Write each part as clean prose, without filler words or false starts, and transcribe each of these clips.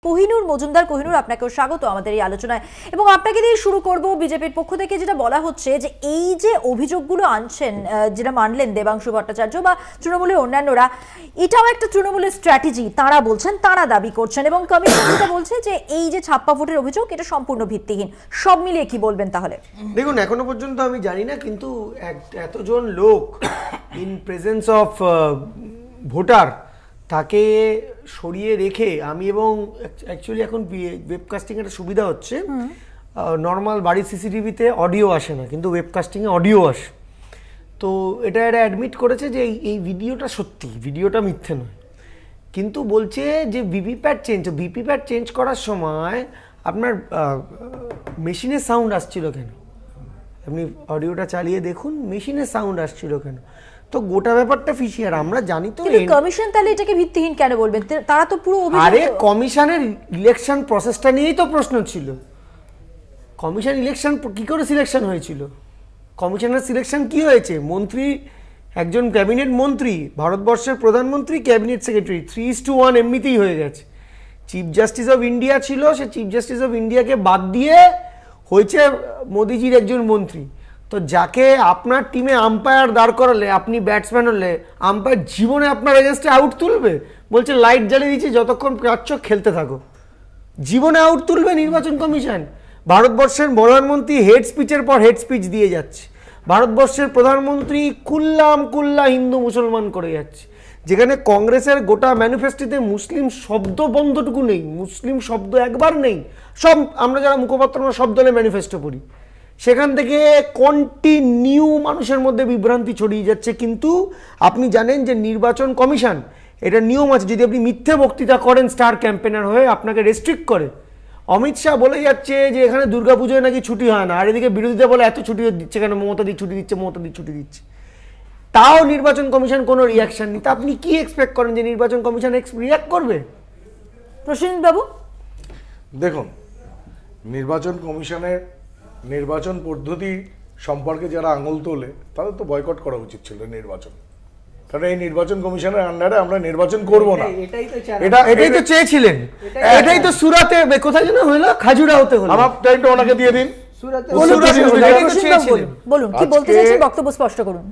কোহিনুর মজুমদার। কোহিনুর, আপনাকেও স্বাগত আমাদের এই আলোচনায় এবং আপনাকে দিয়ে শুরু করব। বিজেপির পক্ষ থেকে যেটা বলা হচ্ছে যে এই যে অভিযোগগুলো আনছেন, যেটা মানলেন দেবাংশু ভট্টাচার্য বা তৃণমূলের অন্যান্যরা, এটাও একটা তৃণমূলের স্ট্র্যাটেজি তারা বলছেন, তারা দাবি করছেন এবং কমিশন যেটা বলছে যে এই যে ছাপ্পা ভোটের অভিযোগ এটা সম্পূর্ণ ভিত্তিহীন। সব মিলিয়ে কি বলবেন তাহলে? দেখুন, এখনো পর্যন্ত আমি জানি না, কিন্তু এতজন লোক ইন প্রেজেন্স অফ ভোটার তাকে সরিয়ে রেখে আমি, এবং অ্যাকচুয়ালি এখন ওয়েবকাস্টিং একটা সুবিধা হচ্ছে, নর্মাল বাড়ির সিসিটিভিতে অডিও আসে না, কিন্তু ওয়েবকাস্টিংয়ে অডিও আসে। তো এটা অ্যাডমিট করেছে যে এই ভিডিওটা সত্যি, ভিডিওটা মিথ্যে নয়, কিন্তু বলছে যে ভিপিপ্যাট চেঞ্জ করার সময় আপনার মেশিনের সাউন্ড আসছিল কেন, আপনি অডিওটা চালিয়ে দেখুন, মেশিনের সাউন্ড আসছিল কেন। তো গোটা ব্যাপারটা ফিশি। আর আমরা জানি তো কমিশন তাহলে এটাকে ভিত্তিহীন কেন বলবেন? তারা তো পুরো আরে কমিশনের ইলেকশন প্রসেসটা নিয়েই তো প্রশ্ন ছিল। কমিশন ইলেকশন কি করে সিলেকশন হয়েছিল? কমিশনের সিলেকশন কি হয়েছে? মন্ত্রী, একজন ক্যাবিনেট মন্ত্রী, ভারতবর্ষের প্রধানমন্ত্রী, ক্যাবিনেট সেক্রেটারি, 3:1 এমনিতেই হয়ে গেছে। চিফ জাস্টিস অফ ইন্ডিয়া ছিল, সে চিফ জাস্টিস অফ ইন্ডিয়াকে বাদ দিয়ে হয়েছে মোদিজির একজন মন্ত্রী। তো যাকে আপনার টিমে আম্পায়ার দাঁড় করালে, আপনি ব্যাটসম্যান হলে, আম্পায়ার জীবনে আপনার এগেনস্টে আউট তুলবে? বলছে লাইট জ্বালিয়ে দিচ্ছি, যতক্ষণ পারছ খেলতে থাকো। জীবনে আউট তুলবে নির্বাচন কমিশন? ভারতবর্ষের প্রধানমন্ত্রী হেড স্পিচের পর হেড স্পিচ দিয়ে যাচ্ছে। ভারতবর্ষের প্রধানমন্ত্রী কুল্লা হিন্দু মুসলমান করে যাচ্ছে, যেখানে কংগ্রেসের গোটা ম্যানিফেস্টোতে মুসলিম শব্দ বন্ধটুকু নেই, মুসলিম শব্দ একবার নেই। সব আমরা যারা মুখপাত্র সব দলে ম্যানিফেস্টো পড়ি, সেখান থেকে কন্টিনিউ মানুষের মধ্যে বিভ্রান্তি ছড়িয়ে যাচ্ছে। কিন্তু আপনি জানেন যে নির্বাচন কমিশন, এটা নিয়ম আছে, যদি আপনি মিথ্যে বক্তৃতা করেন স্টার ক্যাম্পেনার হয়ে, আপনাকে রেস্ট্রিক্ট করে। অমিত শাহ বলে যাচ্ছে যে এখানে দুর্গাপুজোয় নাকি ছুটি হয় না, আর এদিকে বিরোধীরা বলে এত ছুটি দিচ্ছে কেন, মমতা দি ছুটি দিচ্ছে, তাও নির্বাচন কমিশন কোনো রিয়াকশন নেই। তা আপনি কি এক্সপেক্ট করেন যে নির্বাচন কমিশন রিয়াক্ট করবে? প্রসেনজিৎ বাবু, দেখুন, নির্বাচন কমিশনের নির্বাচন পদ্ধতি সম্পর্কে যারা আঙুল তোলে তাদের তো বয়কট করা উচিত ছিল নির্বাচন, কারণ এই নির্বাচন কমিশনের আন্ডারে আমরা নির্বাচন করব না। এটাই তো চেয়েছিলেন, এটাই তো সুরাতে কোথায় যেন হলো, খাজুরাহোতে হলো। আমার টাইমটা ওনাকে দিয়ে দিন। বলুন কি বলতে চাইছেন, বক্তব্য স্পষ্ট করুন।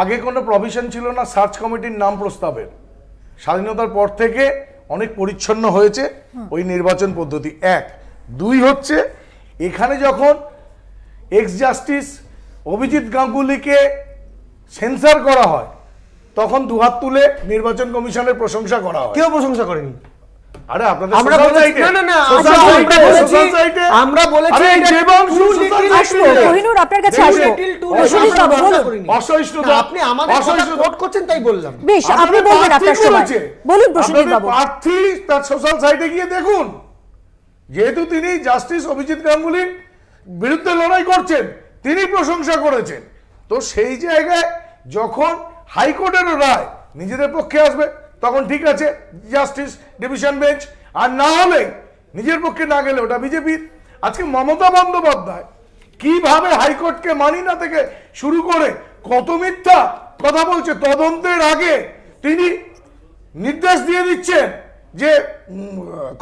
আগে কোনো প্রভিশন ছিল না সার্চ কমিটির নাম প্রস্তাবের। স্বাধীনতার পর থেকে অনেক পরিচ্ছন্ন হয়েছে ওই নির্বাচন পদ্ধতি। 1, 2 হচ্ছে এখানে যখন এক্স জাস্টিস অভিজিৎ গাঙ্গুলিকে সেন্সার করা হয়, তখন দুহাত তুলে নির্বাচন কমিশনের প্রশংসা করা হয়। কেউ প্রশংসা করেনি। আরে আপনাদের আমরা বলেছি আমরা বলেছি কোহিনুর আপনার কাছে আসবো, অসহিষ্ণুতা আপনি আমাদের ভোট করছেন তাই বললাম। বেশ, আপনি বলবেন আপনার সময়, বলুন প্রসেনজিৎ বাবু। প্রার্থী তার সোশ্যাল সাইটে গিয়ে দেখুন, যেহেতু তিনি জাস্টিস অভিজিৎ গাঙ্গুলির বিরুদ্ধে লড়াই করছেন, তিনি প্রশংসা করেছেন। তো সেই জায়গায় যখন হাইকোর্টেরও রায় নিজেদের পক্ষে আসবে, তখন ঠিক আছে, জাস্টিস ডিভিশন বেঞ্চ, আর না হলে নিজের পক্ষে না গেলে ওটা বিজেপির। আজকে মমতা বন্দ্যোপাধ্যায় কিভাবে হাইকোর্টকে মানি না থেকে শুরু করে কত মিথ্যা কথা বলছে, তদন্তের আগে তিনি নির্দেশ দিয়ে দিচ্ছেন, যে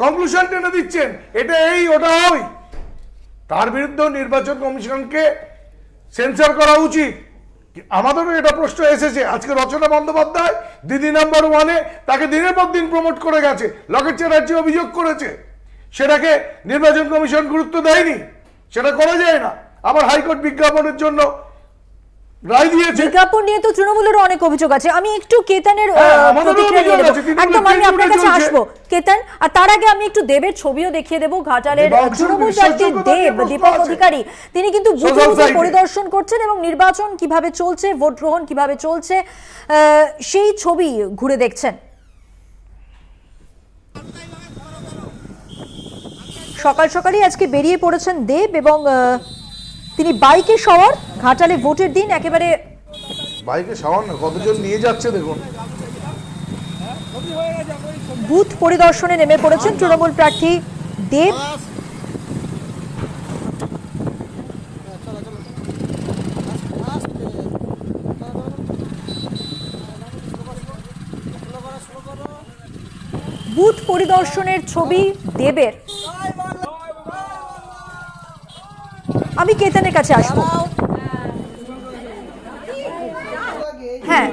কনক্লুশন টেনে দিচ্ছেন, এটা এই ওটা ওই। তার বিরুদ্ধেও নির্বাচন কমিশনকে সেন্সার করা উচিত। আমাদেরও এটা প্রশ্ন এসেছে। আজকে রচনা বন্দ্যোপাধ্যায় দিদি নাম্বার 1-এ তাকে দিনের পর দিন প্রমোট করে গেছে, লকেট চ্যাটার্জি অভিযোগ করেছে, সেটাকে নির্বাচন কমিশন গুরুত্ব দেয়নি, সেটা করা যায় না। আবার হাইকোর্ট বিজ্ঞাপনের জন্য রায় দিয়েছে। বিজ্ঞাপন নিয়ে তো তৃণমূলেরও অনেক অভিযোগ আছে। আমি একটু কেতানের প্রতিক্রিয়া নিয়ে নেব, একদম আমি আপনার কাছে আসবো কেতান। আর তার আগে আমি একটু দেবের ছবিও দেখিয়ে দেবো। ঘাটালের তৃণমূল প্রার্থী দেব, দীপক অধিকারী, তিনি কিন্তু বুথে বুথে পরিদর্শন করছেন এবং নির্বাচন কিভাবে চলছে, ভোট গ্রহণ কিভাবে চলছে সেই ছবি ঘুরে দেখছেন। সকাল সকালই আজকে বেরিয়ে পড়েছেন দেব এবং তিনি বাইকে সওয়ার। ঘাটালে ভোটের দিন একেবারে বাইকে সওয়ার না, কতজন নিয়ে যাচ্ছে দেখুন। বুথ পরিদর্শনে নেমে পড়েছেন তৃণমূল প্রার্থী দেব। বুথ পরিদর্শনের ছবি দেবের। আমি কেতনের কাছে আসবো। হ্যাঁ,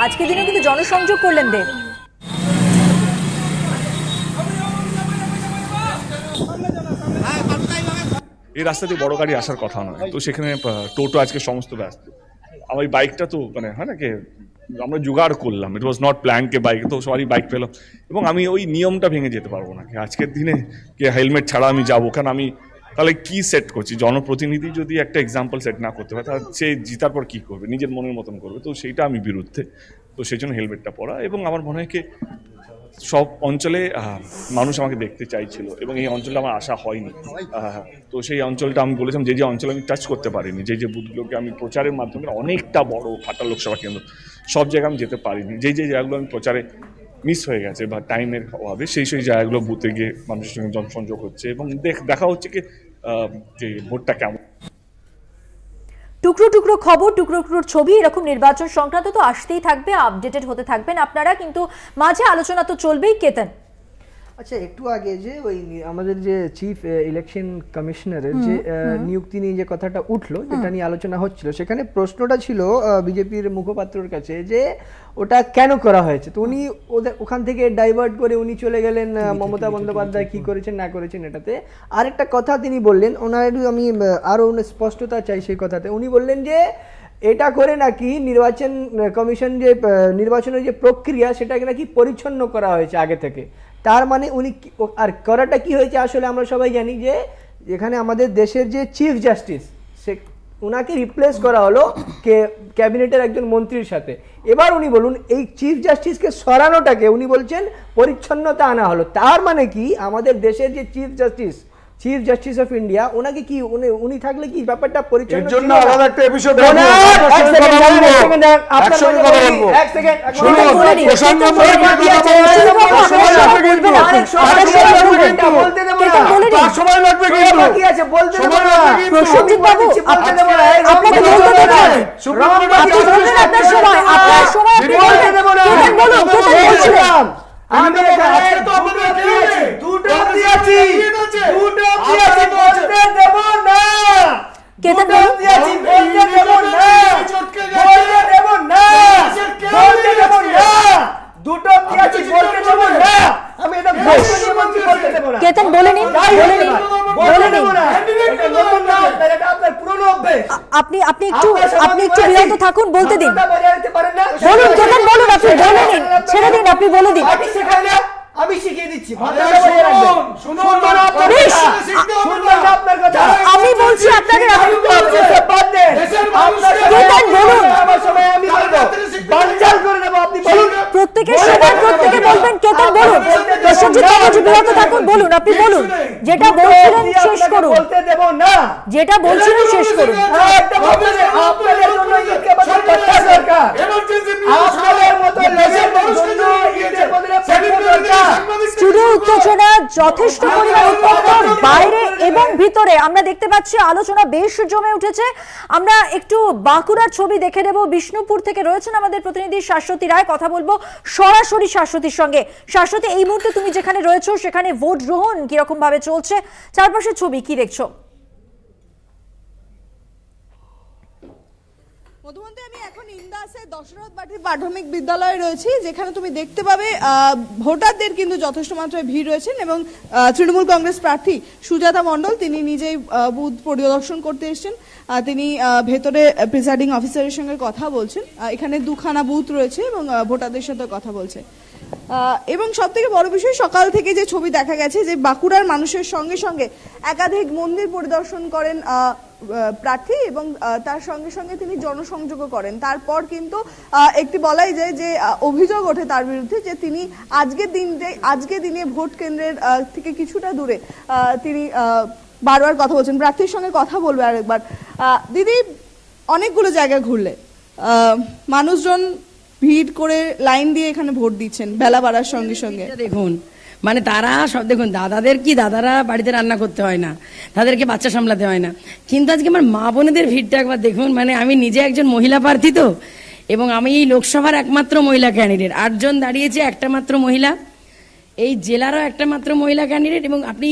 আজকে দিনে কিন্তু জনসংযোগ করলেন দেব। এই রাস্তা দিয়ে বড় গাড়ি আসার কথা নয়, তো সেখানে টোটো আজকে সমস্ত ব্যস্ত। আমার বাইকটা তো মানে হয় না কি আমরা জোগাড় করলাম, ইট ওয়াজ নট প্ল্যান কে বাইক, তো সবারই বাইক পেলাম। এবং আমি ওই নিয়মটা ভেঙে যেতে পারবো না আজকের দিনে কে হেলমেট ছাড়া আমি যাবো, কারণ আমি তাহলে কি সেট করছি? জনপ্রতিনিধি যদি একটা এক্সাম্পল সেট না করতে পারে তাহলে সে জিতার পর কি করবে? নিজের মনের মতন করবে, তো সেইটা আমি বিরুদ্ধে। তো সেই জন্য হেলমেটটা পরা। এবং আমার মনে হয় কি সব অঞ্চলে মানুষ আমাকে দেখতে চাইছিল এবং এই অঞ্চলটা আমার আশা হয়নি। তো সেই অঞ্চলটা আমি বলেছিলাম যে অঞ্চল আমি টাচ করতে পারিনি, যে বুথগুলোকে আমি প্রচারের মাধ্যমে অনেকটা বড় খাটা লোকসভা কেন্দ্র, সব জায়গায় আমি যেতে পারিনি। যে জায়গাগুলো আমি প্রচারে মিস হয়ে গেছে বা টাইমের অভাবে, সেই জায়গাগুলো বুথে গিয়ে মানুষের সঙ্গে জনসংযোগ হচ্ছে এবং দেখা হচ্ছে কি যে ভোটটা কেমন। টুকরো টুকরো খবর, টুকরো টুকরো ছবি, এরকম নির্বাচন সংক্রান্ত তো আসতেই থাকবে, আপডেটেড হতে থাকবেন আপনারা, কিন্তু মাঝে আলোচনা তো চলবেই। কেতন, আচ্ছা একটু আগে যে ওই আমাদের যে চিফ ইলেকশন কমিশনারের যে নিযুক্তি নিয়ে যে কথাটা উঠলো, যেটা নিয়ে আলোচনা হচ্ছিল, সেখানে প্রশ্নটা ছিল বিজেপির মুখপাত্রর কাছে যে ওটা কেন করা হয়েছে। তো উনি ওখান থেকে ডাইভার্ট করে উনি চলে গেলেন মমতা বন্দ্যোপাধ্যায় কি করেছেন না করেছেন এটাতে। আরেকটা কথা তিনি বললেন, ওনার আমি আরো স্পষ্টতা চাই সেই কথাতে। উনি বললেন যে এটা করে নাকি নির্বাচন কমিশন যে নির্বাচনের যে প্রক্রিয়া সেটাকে নাকি পরিচ্ছন্ন করা হয়েছে আগে থেকে। তার মানে উনি আর করাটা কি হয়েছে আসলে আমরা সবাই জানি যে এখানে আমাদের দেশের যে চিফ জাস্টিস সে উনাকে রিপ্লেস করা হলো ক্যাবিনেটের একজন মন্ত্রীর সাথে। এবার উনি বলুন এই চিফ জাস্টিসকে সরানোটাকে উনি বলছেন পরিচ্ছন্নতা আনা হলো। তার মানে কি আমাদের দেশের যে চিফ জাস্টিস অফ ইন্ডিয়া ওনাকে কি উনি থাকলে কি ব্যাপারটা পরিচ্ছন্ন এর জন্য আলাদা একটা এপিসোড সময় লাগবে প্রসেনজিৎ বাবু আপনাকে বলতে দেবেন, আপনি বলবেন আপনার সময়, আপনার সময় আপনি বলবেন। কেতন বলুন, কেতন বলছিলেন। আমি দুটো দিয়েছি বলতে দেব না, কেতন বলতে দেব না, বলতে দেব না, বলতে দেব না, দুটো দিয়েছি বলতে দেব না। আমি এটা বলতে দেব না। কেতন বলে নিন, বলে নিন। এটা আপনার পুরনো অভ্যাস। আপনি একটু বিরত থাকুন, বলতে দিন। বলুন কেতন, বলুন, আপনি বলে নিন, ছেড়ে দিন, আপনি বলে দিন। আমি শিখিয়ে দিচ্ছি। আমি বলছি আপনাকে, প্রত্যেকের সময় প্রত্যেকে বলবেন। কেতন বলুন, প্রসেনজিৎ বাবু বিরত থাকুন, বলুন, আপনি বলুন, যেটা বলছিলেন শেষ করুন, যেটা বলছিলেন শেষ করুন। স্টুডিও উত্তেজনা যথেষ্ট পরিমাণ উত্তপ্ত, বাইরে এবং ভিতরে আমরা দেখতে পাচ্ছি আলোচনা বেশ জমে উঠেছে। আমরা একটু বাঁকুড়ার ছবি দেখে নেব। বিষ্ণুপুর থেকে রয়েছেন আমাদের প্রতিনিধি শাশ্বতী রায়, কথা বলবো সরাসরি শাশ্বতীর সঙ্গে। শাশ্বতী, এই মুহূর্তে তুমি যেখানে রয়েছো সেখানে ভোট গ্রহণ কিরকম ভাবে চলছে, চারপাশের ছবি কি দেখছো? মধুমন্তী, আমি এখন ইন্দাসে দশরথ বাটি প্রাথমিক বিদ্যালয়ে রয়েছি, যেখানে তুমি দেখতে পাবে ভোটারদের কিন্তু যথেষ্ট মাত্রায় ভিড় রয়েছেন এবং তৃণমূল কংগ্রেস প্রার্থী সুজাতা মণ্ডল তিনি নিজেই বুথ পরিদর্শন করতে এসেছেন। তিনি ভেতরে প্রিসাইডিং অফিসারের সঙ্গে কথা বলছেন। এখানে দুখানা বুথ রয়েছে এবং ভোটারদের সাথে কথা বলছে। এবং সব থেকে বড় বিষয়, সকাল থেকে যে ছবি দেখা গেছে যে বাঁকুড়ার মানুষের সঙ্গে সঙ্গে একাধিক মন্দির পরিদর্শন করেন প্রার্থী এবং তার সঙ্গে সঙ্গে তিনি জনসংযোগও করেন। তারপর কিন্তু একটি বলাই যায় যে অভিযোগ ওঠে তার বিরুদ্ধে যে তিনি আজকে দিনে ভোট কেন্দ্রের থেকে কিছুটা দূরে তিনি বারবার কথা বলছেন। প্রার্থীর সঙ্গে কথা বলবে আরেকবার। দিদি, অনেকগুলো জায়গায় ঘুরলে, মানুষজন ভিড় করে লাইন দিয়ে এখানে ভোট দিচ্ছেন বেলা বাড়ার সঙ্গে সঙ্গে। দেখুন, মানে তারা সব দেখুন, দাদারা বাড়িতে রান্না করতে হয় না, তাদেরকে বাচ্চা সামলাতে হয় না, কিন্তু আজকে আমার মা বোনেদের ভিড়টা একবার দেখুন। মানে আমি নিজে একজন মহিলা প্রার্থী তো, এবং আমি এই লোকসভার একমাত্র মহিলা ক্যান্ডিডেট, 8 জন দাঁড়িয়েছে, একটা মাত্র মহিলা, এই জেলারও একটা মাত্র মহিলা ক্যান্ডিডেট, এবং আপনি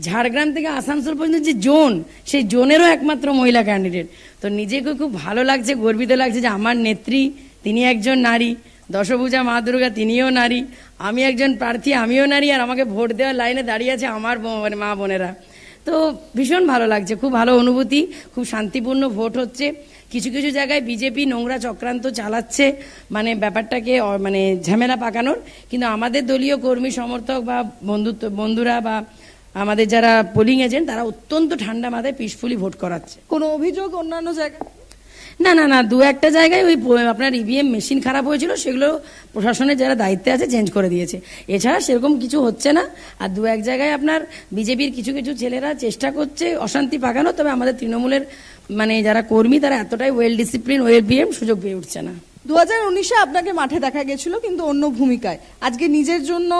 ঝাড়গ্রাম থেকে আসানসোল পর্যন্ত যে জোন, সেই জোনেরও একমাত্র মহিলা ক্যান্ডিডেট। তো নিজেকে খুব ভালো লাগছে, গর্বিত লাগছে যে আমার নেত্রী তিনি একজন নারী, দশভূজা মা দুর্গা তিনিও নারী, আমি একজন প্রার্থী আমিও নারী, আর আমাকে ভোট দেওয়ার লাইনে দাঁড়িয়ে আছে আমার মানে মা বোনেরা। তো ভীষণ ভালো লাগছে, খুব ভালো অনুভূতি, খুব শান্তিপূর্ণ ভোট হচ্ছে। কিছু কিছু জায়গায় বিজেপি নোংরা চক্রান্ত চালাচ্ছে, মানে ব্যাপারটাকে মানে ঝামেলা পাকানোর, কিন্তু আমাদের দলীয় কর্মী সমর্থক বা বন্ধুরা বা আমাদের যারা পোলিং এজেন্ট তারা অত্যন্ত ঠান্ডা মাথায় পিসফুলি ভোট করাচ্ছে। কোনো অভিযোগ অন্যান্য জায়গায়? না, 2-1টা জায়গায় ওই আপনার ইভিএম মেশিন খারাপ হয়েছিল, সেগুলো প্রশাসনের যারা দায়িত্বে আছে চেঞ্জ করে দিয়েছে, এছাড়া সেরকম কিছু হচ্ছে না। আর 2-1 জায়গায় আপনার বিজেপির কিছু কিছু ছেলেরা চেষ্টা করছে অশান্তি পাকানো, তবে আমাদের তৃণমূলের মানে যারা কর্মী তারা এতটাই ওয়েল ডিসিপ্লিন, ওয়েল বিহেভ, সুযোগ পেয়ে উঠছে না। 2019-এ আপনাকে মাঠে দেখা গেছিল কিন্তু অন্য ভূমিকায়, আজকে নিজের জন্য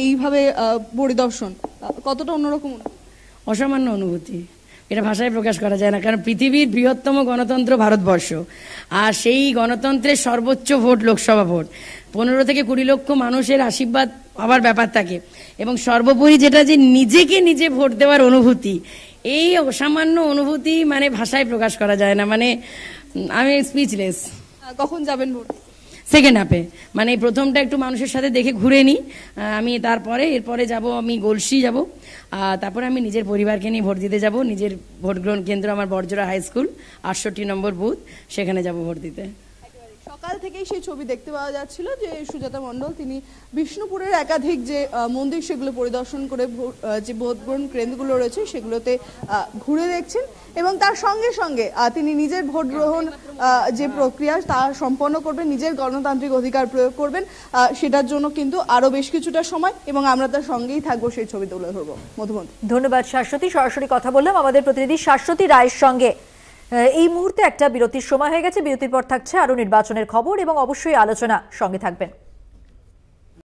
এইভাবে পরিদর্শন, কতটা অন্যরকম? অসামান্য অনুভূতি, এটা ভাষায় প্রকাশ করা যায় না, কারণ পৃথিবীর বৃহত্তম গণতন্ত্র ভারতবর্ষ, আর সেই গণতন্ত্রের সর্বোচ্চ ভোট লোকসভা ভোট, 15 থেকে 20 লক্ষ মানুষের আশীর্বাদ পাওয়ার ব্যাপার থাকে, এবং সর্বোপরি যেটা যে নিজেকে নিজে ভোট দেওয়ার অনুভূতি, এই অসামান্য অনুভূতি মানে ভাষায় প্রকাশ করা যায় না, মানে আমি স্পিচলেস। কখন যাবেন ভোট? সেকেন্ড হাফে, মানে প্রথমটা একটু মানুষের সাথে দেখে ঘুরে নিই আমি, এরপরে যাব আমি গলসি যাব, তারপরে আমি নিজের পরিবারকে নিয়ে ভোট দিতে যাব। নিজের ভোট গ্রহণ কেন্দ্র আমার বড়জোড়া হাই স্কুল, 68 নম্বর বুথ, সেখানে যাব ভোট দিতে। সকাল থেকেই সেই ছবি দেখতে পাওয়া যাচ্ছিল যে সুজাতা মণ্ডল তিনি বিষ্ণুপুরের একাধিক যে মন্দির সেগুলো পরিদর্শন করে যে ভোট গ্রহণ কেন্দ্রগুলো রয়েছে সেগুলোতে ঘুরে দেখছেন, এবং তার সঙ্গে সঙ্গে তিনি নিজের ভোট গ্রহণ যে প্রক্রিয়া তা সম্পন্ন করবেন, নিজের গণতান্ত্রিক অধিকার প্রয়োগ করবেন, সেটার জন্য কিন্তু আরো বেশ কিছুটা সময়, এবং আমরা তার সঙ্গেই থাকবো, সেই ছবি তুলে ধরবো। মধুমন্তী, ধন্যবাদ শাশ্বতী। সরাসরি কথা বললাম আমাদের প্রতিনিধি শাশ্বতী রায়ের সঙ্গে। এই মুহূর্তে একটা বিরতির সময় হয়ে গেছে, বিরতির পর থাকছে আরো নির্বাচনের খবর এবং অবশ্যই আলোচনা, সঙ্গে থাকবেন।